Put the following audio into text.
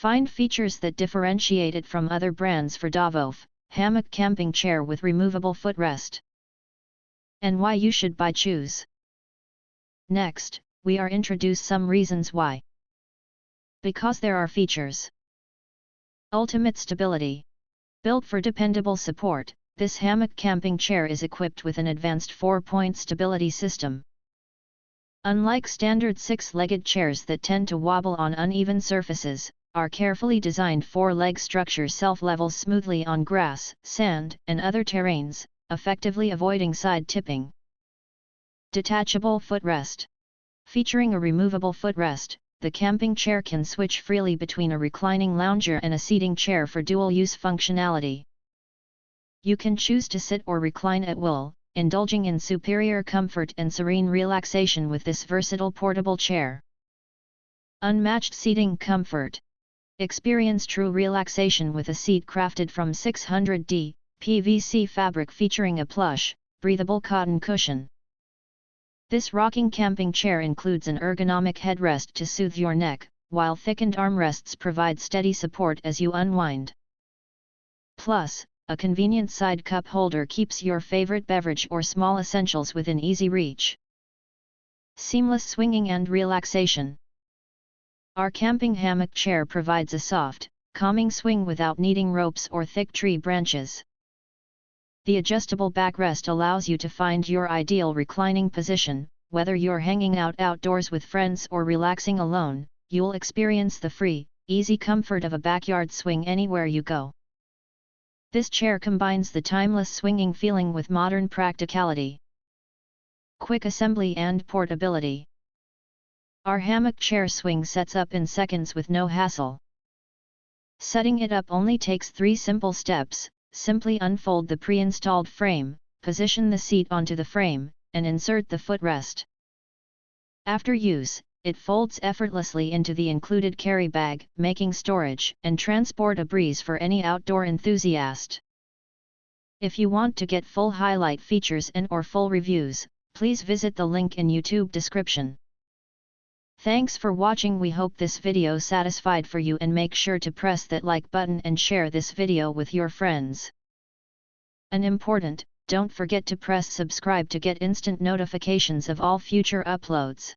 Find features that differentiate it from other brands for Dovov Hammock Camping Chair with Removable Footrest. And why you should choose. Next, we are introduce some reasons why. Because there are features. Ultimate stability. Built for dependable support, this hammock camping chair is equipped with an advanced 4-point stability system. Unlike standard 6-legged chairs that tend to wobble on uneven surfaces, our carefully designed 4-leg structure self-levels smoothly on grass, sand, and other terrains, effectively avoiding side tipping. Detachable footrest. Featuring a removable footrest, the camping chair can switch freely between a reclining lounger and a seating chair for dual-use functionality. You can choose to sit or recline at will, indulging in superior comfort and serene relaxation with this versatile portable chair. Unmatched seating comfort. Experience true relaxation with a seat crafted from 600D PVC fabric featuring a plush, breathable cotton cushion. This rocking camping chair includes an ergonomic headrest to soothe your neck, while thickened armrests provide steady support as you unwind. Plus, a convenient side cup holder keeps your favorite beverage or small essentials within easy reach. Seamless swinging and relaxation. Our camping hammock chair provides a soft, calming swing without needing ropes or thick tree branches. The adjustable backrest allows you to find your ideal reclining position. Whether you're hanging out outdoors with friends or relaxing alone, you'll experience the free, easy comfort of a backyard swing anywhere you go. This chair combines the timeless swinging feeling with modern practicality. Quick assembly and portability. Our hammock chair swing sets up in seconds with no hassle. Setting it up only takes 3 simple steps. Simply unfold the pre-installed frame, position the seat onto the frame, and insert the footrest. After use, it folds effortlessly into the included carry bag, making storage and transport a breeze for any outdoor enthusiast. If you want to get full highlight features and/or full reviews, please visit the link in YouTube description. Thanks for watching. We hope this video satisfied for you, and make sure to press that like button and share this video with your friends. And important, don't forget to press subscribe to get instant notifications of all future uploads.